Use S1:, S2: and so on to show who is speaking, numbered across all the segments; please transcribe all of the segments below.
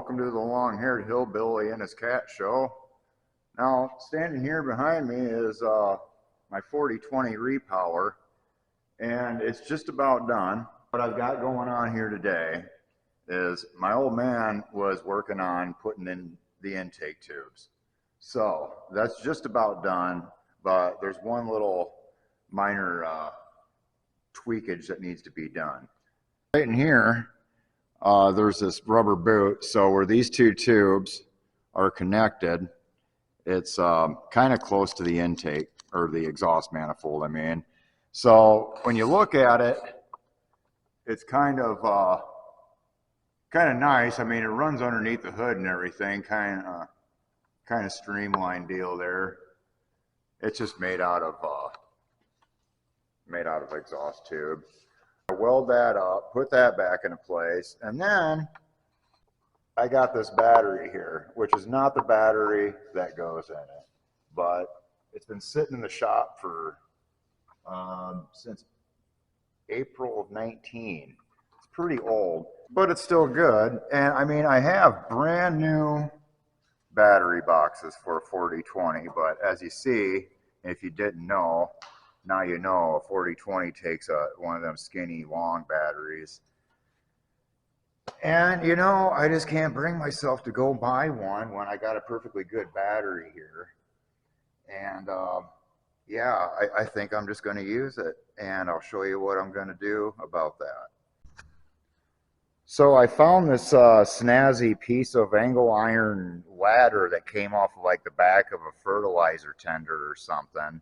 S1: welcome to the long-haired hillbilly and his cat show. Now, standing here behind me is my 4020 repower, and it's just about done. What I've got going on here today is my old man was working on putting in the intake tubes. So that's just about done, but there's one little minor tweakage that needs to be done. Right in here, there's this rubber boot. So where these two tubes are connected, it's kind of close to the intake, or the exhaust manifold, I mean. So when you look at it, it's kind of nice. I mean, it runs underneath the hood and everything, kind of streamlined deal there. It's just made out of exhaust tube. I weld that up, put that back into place, and then I got this battery here, which is not the battery that goes in it, but it's been sitting in the shop for since April of 19. It's pretty old, but it's still good. And I mean, I have brand new battery boxes for a 4020, but as you see, if you didn't know, now you know. A 4020 takes one of them skinny long batteries, and you know, I just can't bring myself to go buy one when I got a perfectly good battery here. And yeah, I think I'm just going to use it, and I'll show you what I'm going to do about that. So I found this snazzy piece of angle iron ladder that came off of like the back of a fertilizer tender or something.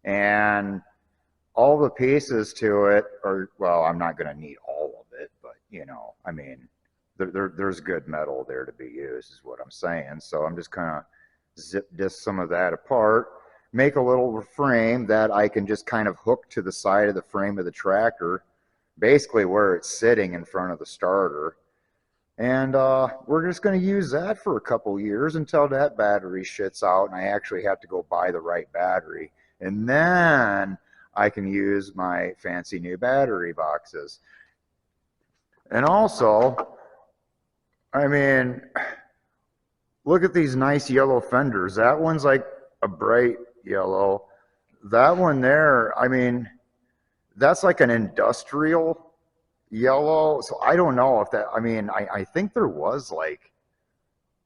S1: And all the pieces to it are, well, I'm not going to need all of it, but you know, I mean, there's good metal there to be used is what I'm saying. So I'm just kind of zip disc some of that apart, make a little frame that I can just kind of hook to the side of the frame of the tractor, basically where it's sitting in front of the starter. And we're just going to use that for a couple years until that battery shits out and I actually have to go buy the right battery. And then I can use my fancy new battery boxes. And also, I mean, look at these nice yellow fenders. That one's like a bright yellow. That one there, I mean, that's like an industrial yellow. So I don't know if that, I mean, I think there was like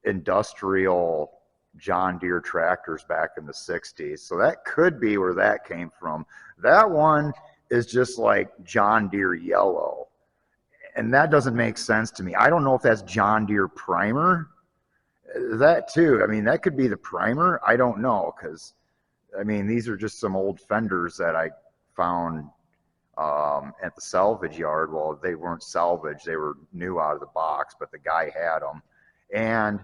S1: industrial John Deere tractors back in the 60s. So that could be where that came from. That one is just like John Deere yellow. And that doesn't make sense to me. I don't know if that's John Deere primer. That too, I mean, that could be the primer. I don't know, because I mean, these are just some old fenders that I found at the salvage yard. Well, they weren't salvage, they were new out of the box, but the guy had them. And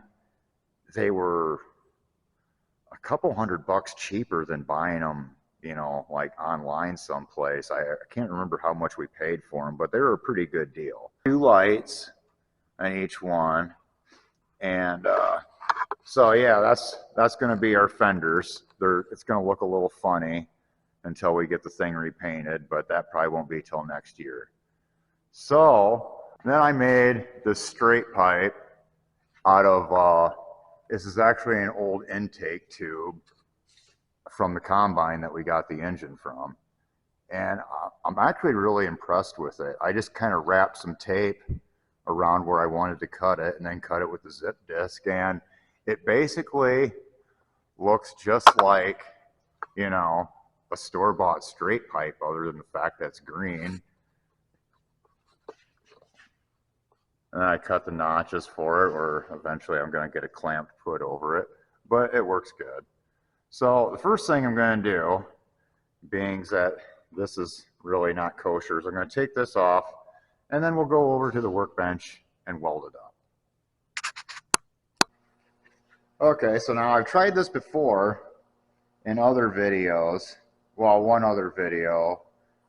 S1: they were a couple $100 cheaper than buying them, you know, like online someplace. I can't remember how much we paid for them, but they were a pretty good deal. 2 lights on each one. And so yeah, that's going to be our fenders. It's going to look a little funny until we get the thing repainted, but that probably won't be till next year. So then I made this straight pipe out of this is actually an old intake tube from the combine that we got the engine from. And I'm actually really impressed with it. I just kind of wrapped some tape around where I wanted to cut it and then cut it with the zip disc. And it basically looks just like, you know, a store-bought straight pipe, other than the fact that it's green. And I cut the notches for it, or eventually I'm going to get a clamp put over it, but it works good. So the first thing I'm going to do, being that this is really not kosher, is I'm going to take this off, and then we'll go over to the workbench and weld it up. Okay, so now I've tried this before in other videos, well, one other video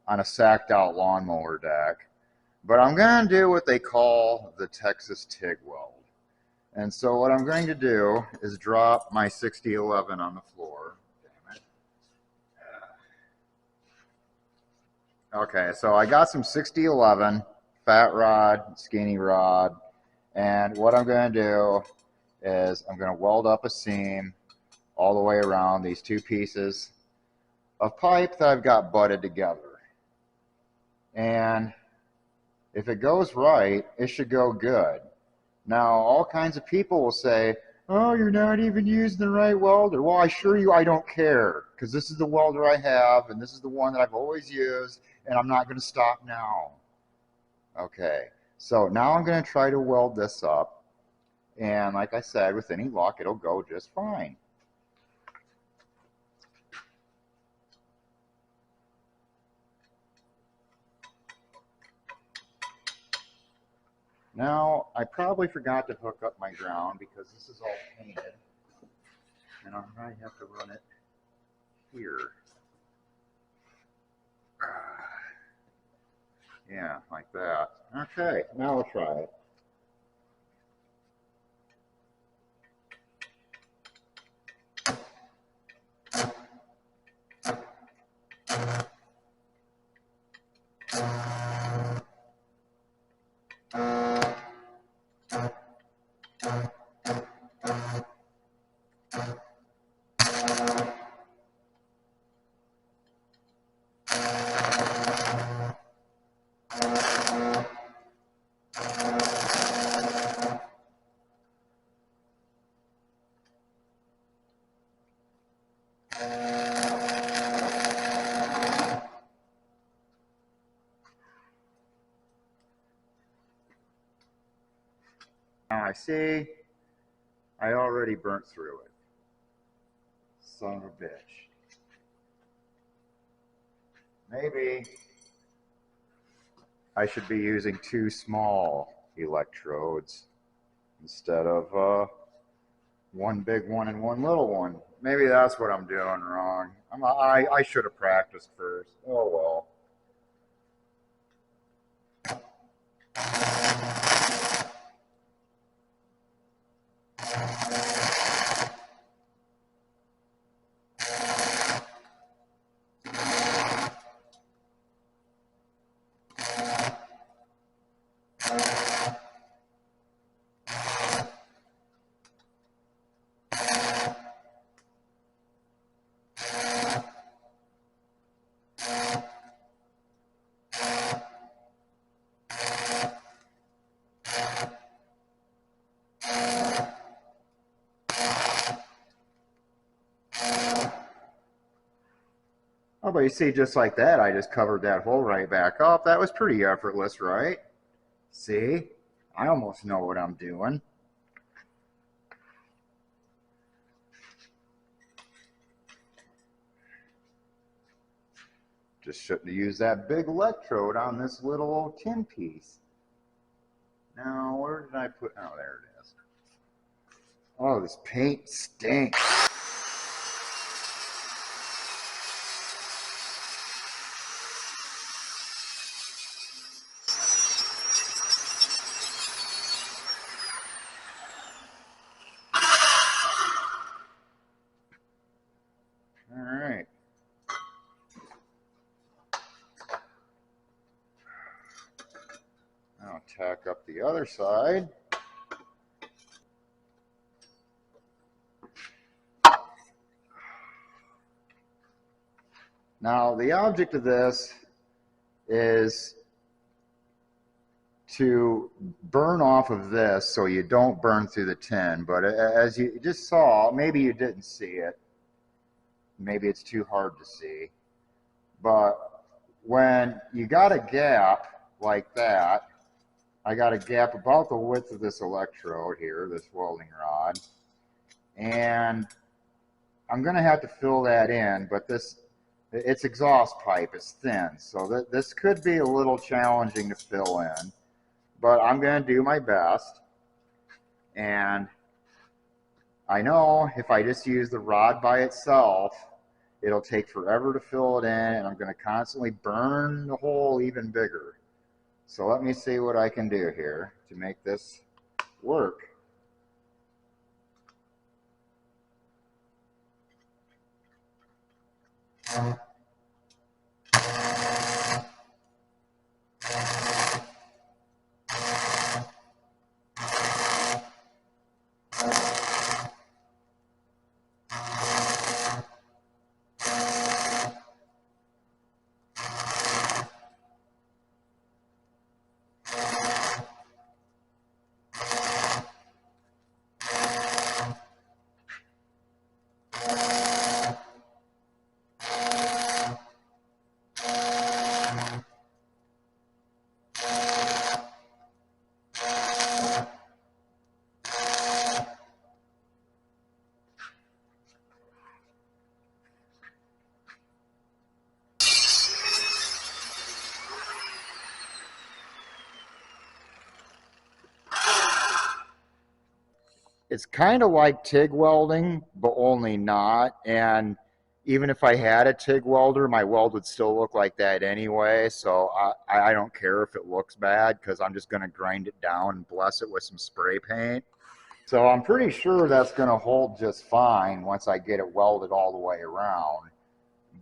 S1: on a sacked out lawnmower deck. But I'm going to do what they call the Texas TIG weld. And so what I'm going to do is drop my 6011 on the floor. Damn it. Okay, so I got some 6011 fat rod, skinny rod, And what I'm going to do is I'm going to weld up a seam all the way around these two pieces of pipe that I've got butted together. And if it goes right, it should go good. Now, all kinds of people will say, oh, you're not even using the right welder. Well, I assure you I don't care, because this is the welder I have, and this is the one that I've always used, and I'm not going to stop now. Okay, so now I'm going to try to weld this up, and like I said, with any luck, it'll go just fine. Now, I probably forgot to hook up my ground because this is all painted, and I might have to run it here. Yeah, like that. Okay, now we'll try it. Now I see I already burnt through it. Son of a bitch. Maybe I should be using two small electrodes instead of one big one and one little one. Maybe that's what I'm doing wrong. I should have practiced first. Oh well. Oh, but you see, just like that, I just covered that hole right back up. That was pretty effortless, right? See? I almost know what I'm doing. Just shouldn't have used that big electrode on this little old tin piece. Now, where did I put? Oh, there it is. Oh, this paint stinks. All right. I'll tack up the other side. Now, the object of this is to burn off of this so you don't burn through the tin. But as you just saw, maybe you didn't see it. Maybe it's too hard to see. But when you got a gap like that, I got a gap about the width of this electrode here, this welding rod. And I'm going to have to fill that in, but it's exhaust pipe, it's thin. So this could be a little challenging to fill in. But I'm going to do my best, and I know if I just use the rod by itself, it'll take forever to fill it in, and I'm going to constantly burn the hole even bigger. So let me see what I can do here to make this work. it's kind of like TIG welding, but only not. And even if I had a TIG welder, my weld would still look like that anyway. So I don't care if it looks bad because I'm just going to grind it down and bless it with some spray paint. So I'm pretty sure that's going to hold just fine once I get it welded all the way around.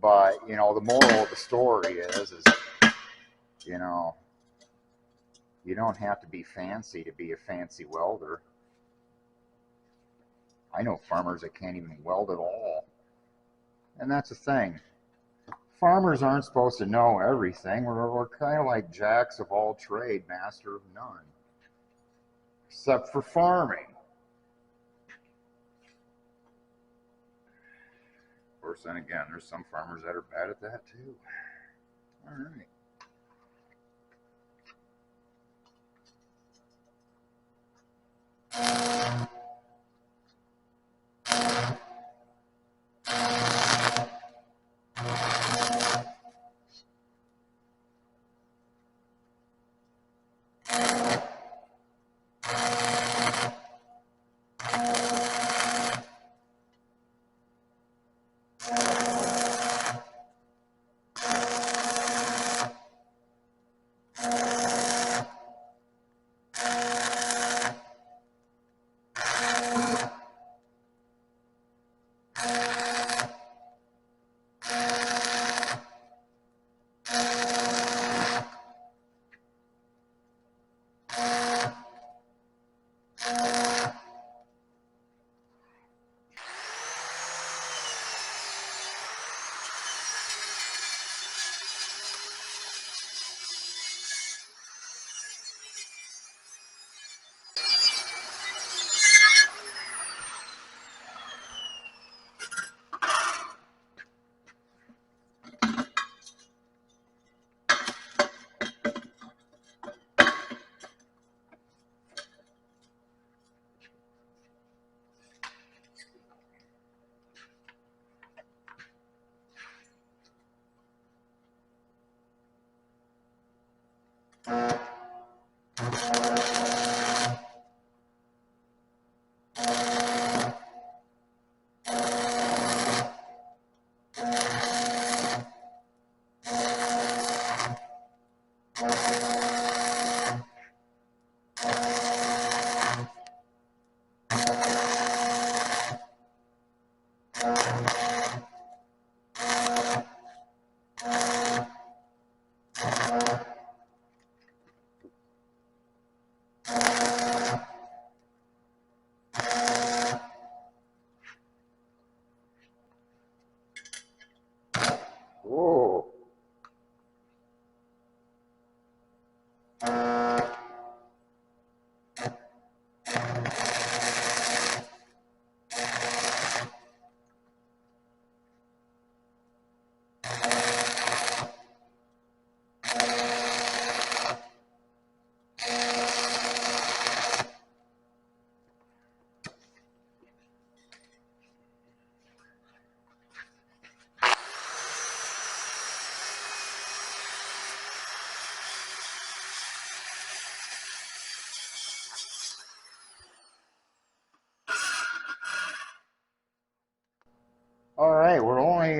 S1: But, you know, the moral of the story is, you know, you don't have to be fancy to be a fancy welder. I know farmers that can't even weld at all. And that's the thing. Farmers aren't supposed to know everything. We're kind of like jacks of all trade, master of none. Except for farming. Of course, then again, there's some farmers that are bad at that too. All right. Whoa. All right, we're only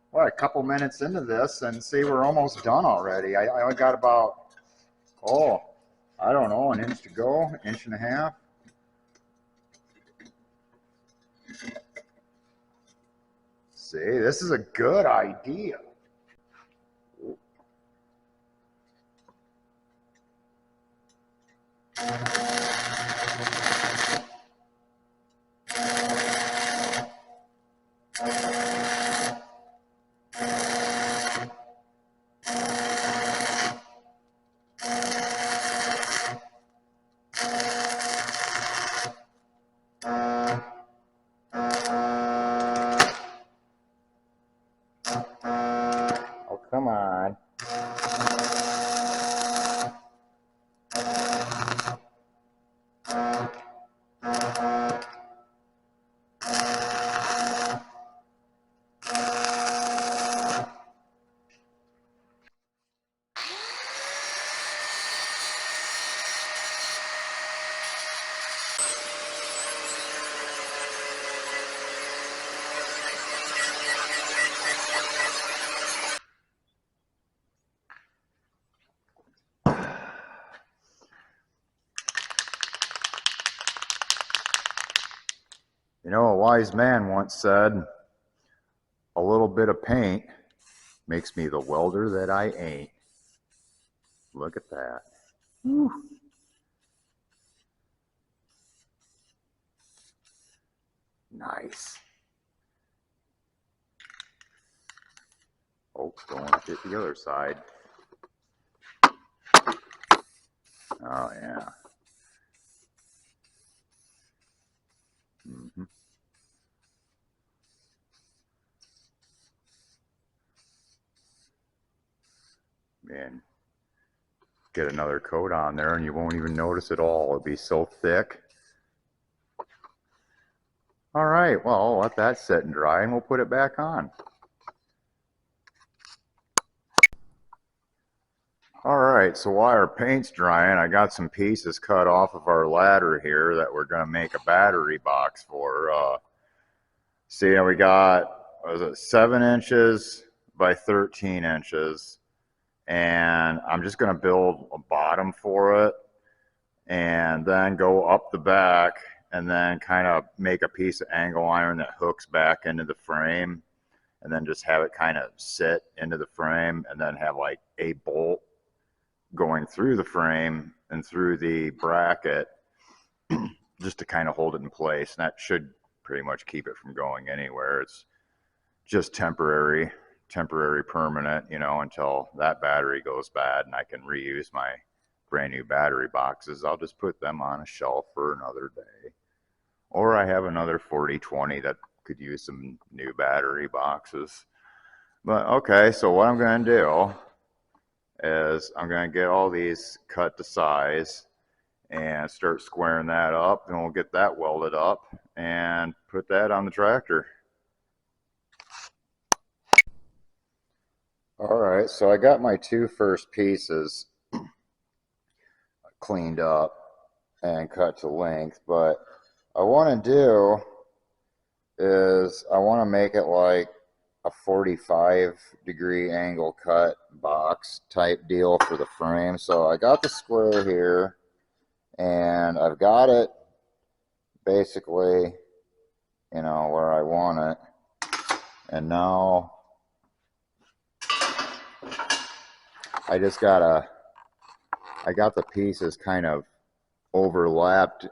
S1: what, a couple minutes into this, and see, we're almost done already. I only got about, oh, I don't know, an inch to go, inch and a half. See, this is a good idea. Oh, come on. You know, a wise man once said, a little bit of paint makes me the welder that I ain't. Look at that. Whew. Nice. Oh, don't want to hit the other side. Oh, yeah. Mm-hmm. Man, get another coat on there and you won't even notice it all. It'll be so thick. All right, well, I'll let that sit and dry and we'll put it back on. All right, so while our paint's drying, I got some pieces cut off of our ladder here that we're going to make a battery box for. See, we got, what was it, 7 inches by 13 inches. And I'm just going to build a bottom for it and then go up the back and then kind of make a piece of angle iron that hooks back into the frame and then just have it kind of sit into the frame and then have like a bolt going through the frame and through the bracket just to kind of hold it in place. And that should pretty much keep it from going anywhere. It's just temporary permanent, you know, until that battery goes bad and I can reuse my brand new battery boxes. I'll just put them on a shelf for another day. Or I have another 4020 that could use some new battery boxes. But okay, so what I'm going to do is I'm going to get all these cut to size and start squaring that up, and we'll get that welded up and put that on the tractor. All right, so I got my 2 first pieces cleaned up and cut to length, but I want to do is I want to make it like a 45-degree angle cut box type deal for the frame. So I got the square here and I've got it basically, you know, where I want it. And now I got the pieces kind of overlapped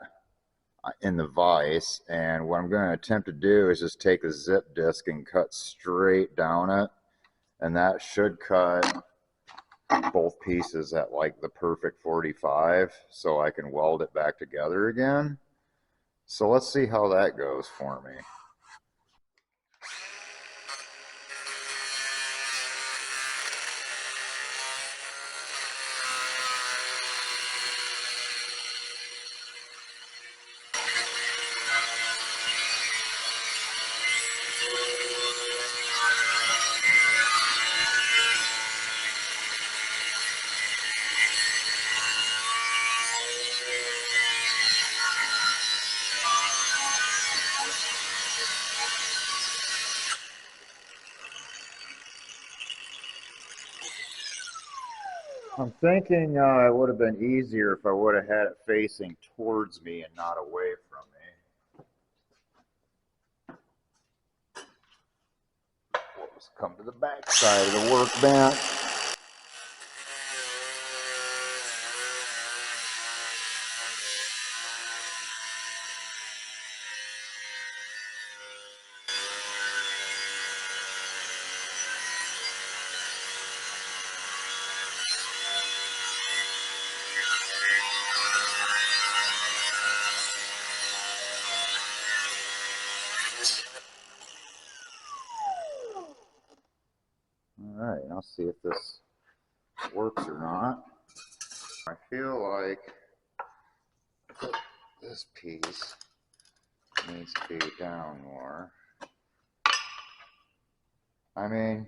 S1: in the vise, and what I'm going to attempt to do is just take a zip disc and cut straight down it, and that should cut both pieces at like the perfect 45 so I can weld it back together again. So let's see how that goes for me. I'm thinking it would have been easier if I would have had it facing towards me and not away from me. Let's come to the back side of the workbench. All right, I'll see if this works or not. I feel like this piece needs to be down more. I mean,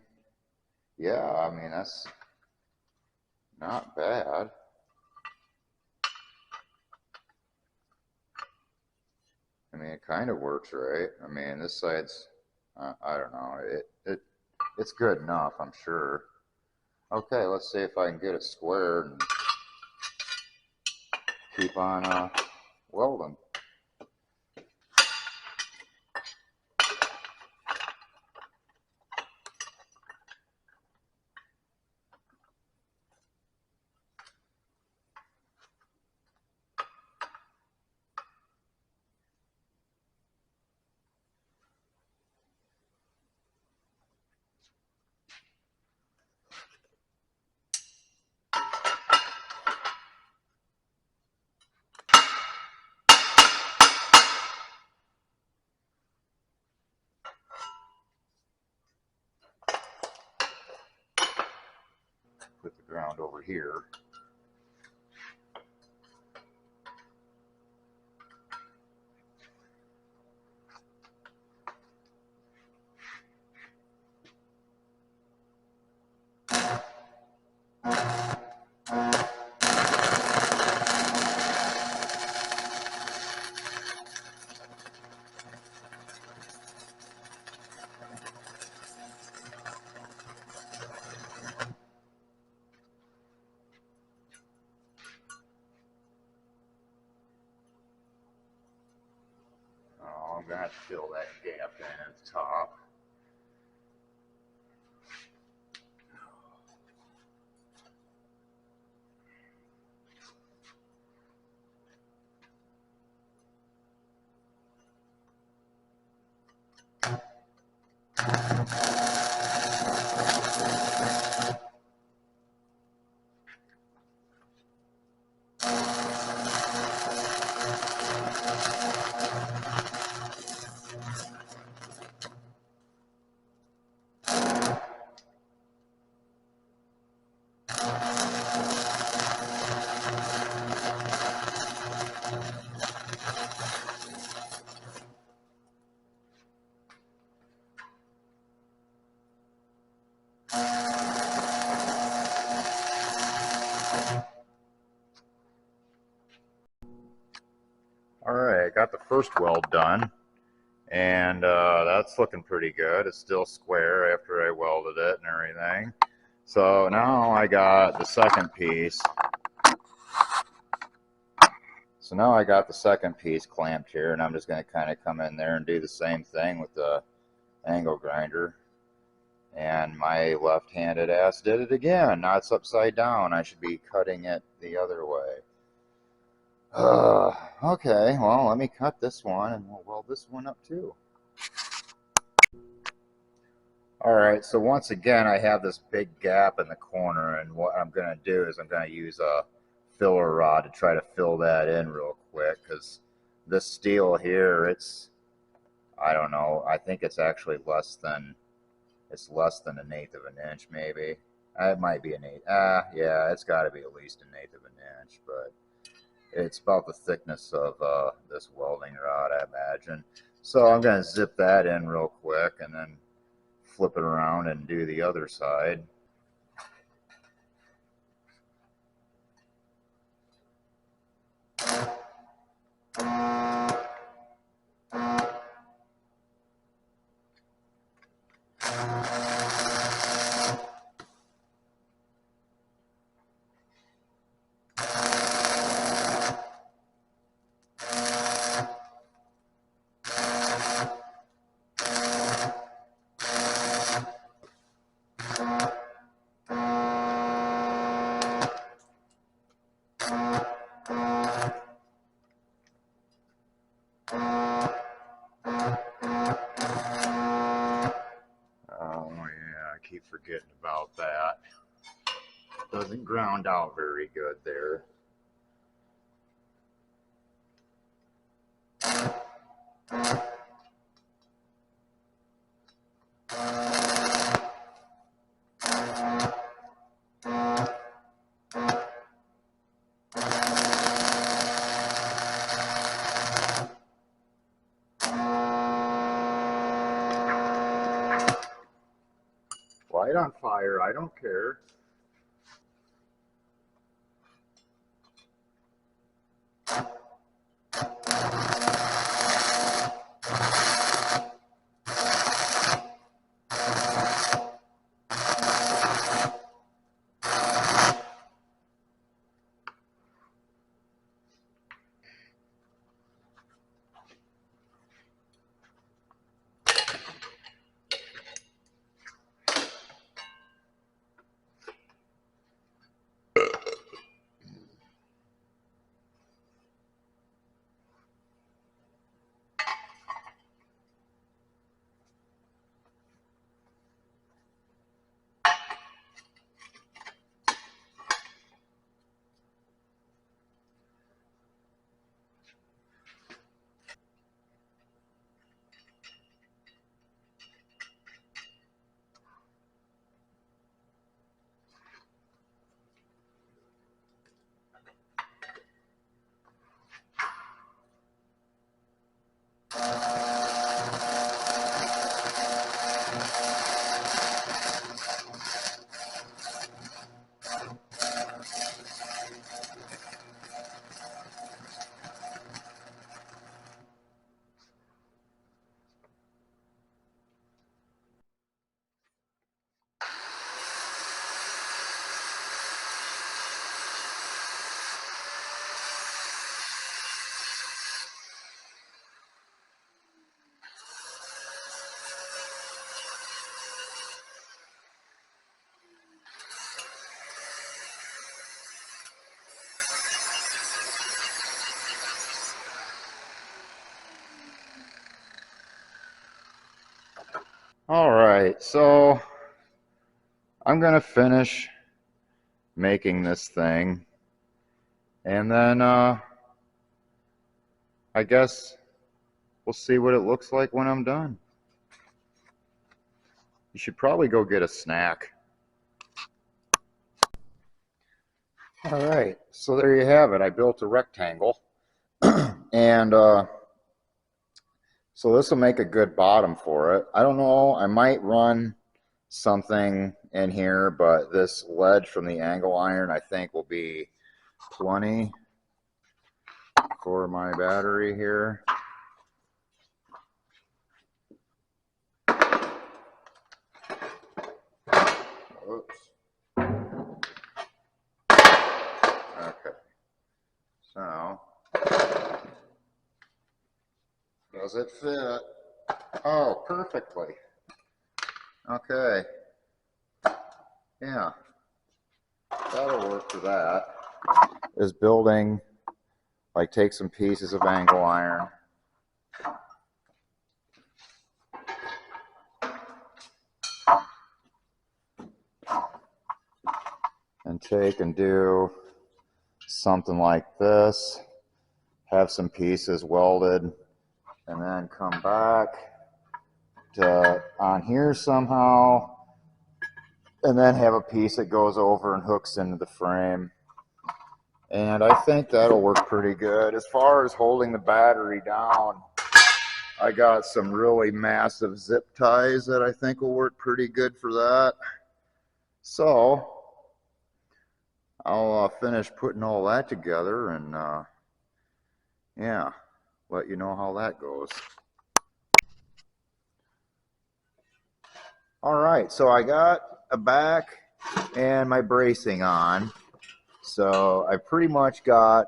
S1: yeah, I mean, that's not bad. I mean, it kind of works right. I mean, this side's, I don't know, it's good enough, I'm sure. Okay, let's see if I can get it squared and keep on welding. around over here. Oh, I'm gonna have to fill that gap in at the top. All right, I got the first weld done, and that's looking pretty good. It's still square after I welded it and everything. So now I got the second piece. So now I got the second piece clamped here, and I'm just going to kind of come in there and do the same thing with the angle grinder. And my left-handed ass did it again. Now it's upside down. I should be cutting it the other way. Okay, well, let me cut this one, and we'll weld this one up too. All right, so once again, I have this big gap in the corner, and what I'm going to do is I'm going to use a filler rod to try to fill that in real quick, because this steel here, I don't know, I think it's actually less than an eighth of an inch, maybe. It might be an eighth. Yeah, it's got to be at least an eighth of an inch, but it's about the thickness of this welding rod, I imagine. So I'm going to zip that in real quick, and then flip it around and do the other side. Oh yeah, I keep forgetting about that. Doesn't ground out very good there. Light on fire, I don't care. right, so I'm gonna finish making this thing, and then I guess we'll see what it looks like when I'm done. You should probably go get a snack. All right, so there you have it. I built a rectangle, and so this will make a good bottom for it. I don't know, I might run something in here, but this ledge from the angle iron I think will be plenty for my battery here. Oops. Okay. So, does it fit? Oh, perfectly. Okay. Yeah, that'll work for that. Is building, like take some pieces of angle iron, and take and do something like this, have some pieces welded, and then come back to on here somehow, and then have a piece that goes over and hooks into the frame. And I think that'll work pretty good. As far as holding the battery down, I got some really massive zip ties that I think will work pretty good for that. So I'll finish putting all that together and yeah, let you know how that goes. All right, so I got a back and my bracing on. So I pretty much got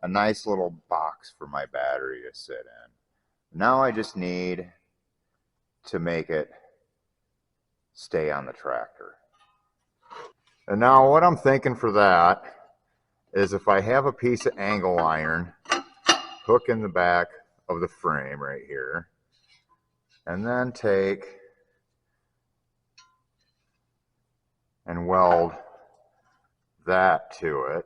S1: a nice little box for my battery to sit in. Now I just need to make it stay on the tractor. And now what I'm thinking for that is if I have a piece of angle iron, hook in the back of the frame right here, and then take and weld that to it.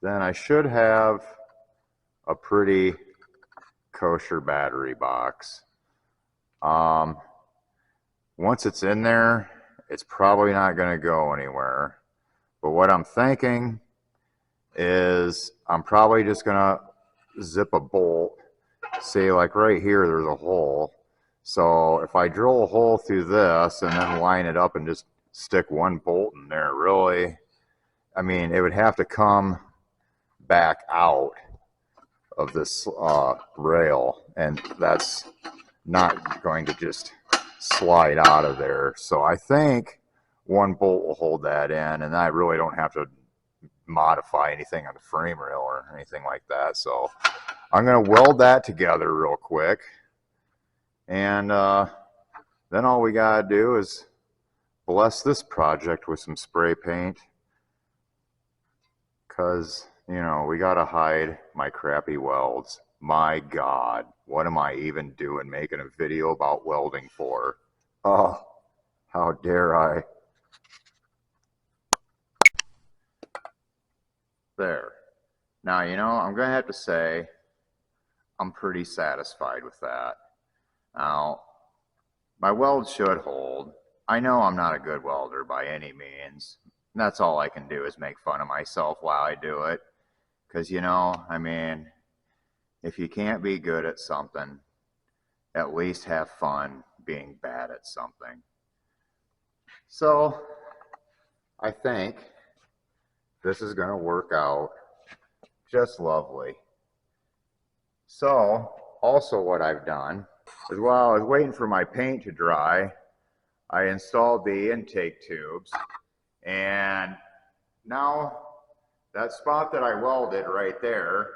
S1: Then I should have a pretty kosher battery box. Once it's in there, it's probably not going to go anywhere. But what I'm thinking is I'm probably just going to zip a bolt. See, like right here, there's a hole. So if I drill a hole through this and then line it up and just stick one bolt in there, really, I mean, it would have to come back out of this rail, and that's not going to just slide out of there. So I think one bolt will hold that in, and I really don't have to modify anything on the frame rail or anything like that. So I'm going to weld that together real quick, and then all we got to do is bless this project with some spray paint, because, you know, we got to hide my crappy welds. My God, what am I even doing making a video about welding for? Oh, how dare I? There. Now, you know, I'm going to have to say I'm pretty satisfied with that. Now, my weld should hold. I know I'm not a good welder by any means. That's all I can do is make fun of myself while I do it. Because, you know, I mean, if you can't be good at something, at least have fun being bad at something. So, I think this is going to work out just lovely. So, also what I've done is while I was waiting for my paint to dry, I installed the intake tubes, and now that spot that I welded right there,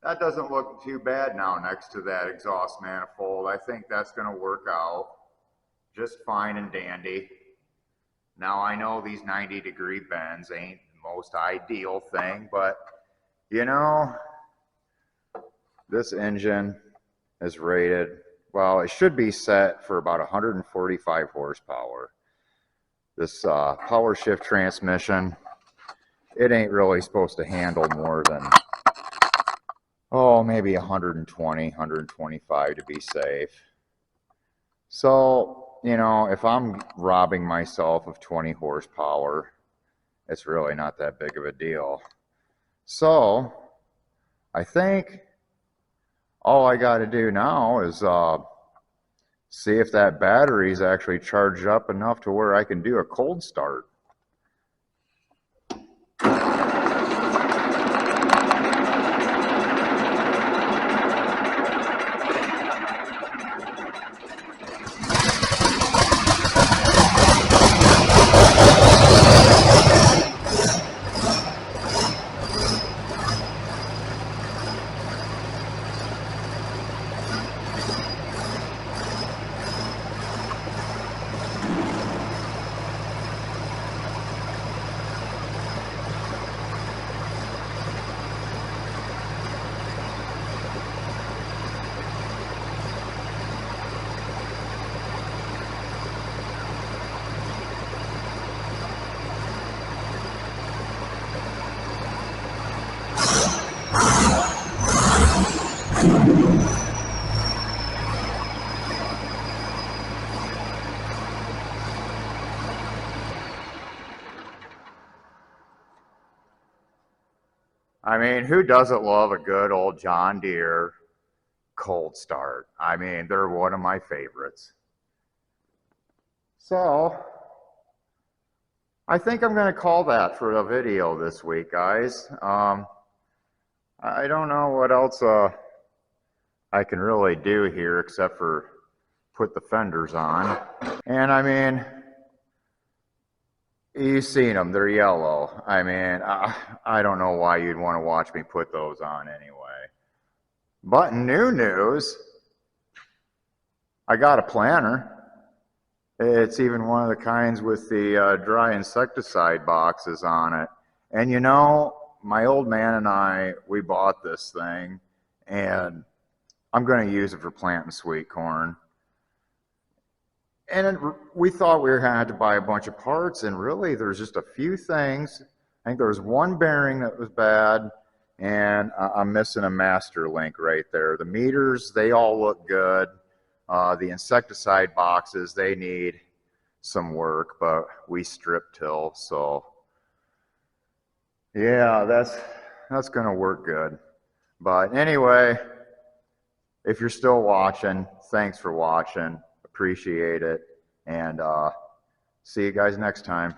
S1: that doesn't look too bad now next to that exhaust manifold. I think that's going to work out just fine and dandy. Now I know these 90-degree bends ain't the most ideal thing, but you know, This engine is rated, well, it should be set for about 145 horsepower. This power shift transmission, it ain't really supposed to handle more than, oh, maybe 120, 125 to be safe. So, you know, if I'm robbing myself of 20 horsepower, it's really not that big of a deal. So, I think all I got to do now is see if that battery is actually charged up enough to where I can do a cold start. I mean, who doesn't love a good old John Deere cold start? I mean, they're one of my favorites. So, I think I'm going to call that for a video this week, guys. I don't know what else I can really do here except for put the fenders on. And I mean, you've seen them, they're yellow. I mean, I don't know why you'd want to watch me put those on anyway. But in new news, I got a planter. It's even one of the kinds with the dry insecticide boxes on it. And you know, my old man and I, we bought this thing, and I'm going to use it for planting sweet corn. And we thought we were going to have to buy a bunch of parts, and really there's just a few things. I think there was one bearing that was bad, and I'm missing a master link right there. The meters, they all look good. The insecticide boxes, they need some work, but we strip till, so yeah, that's going to work good. But anyway, if you're still watching, thanks for watching. Appreciate it. And see you guys next time.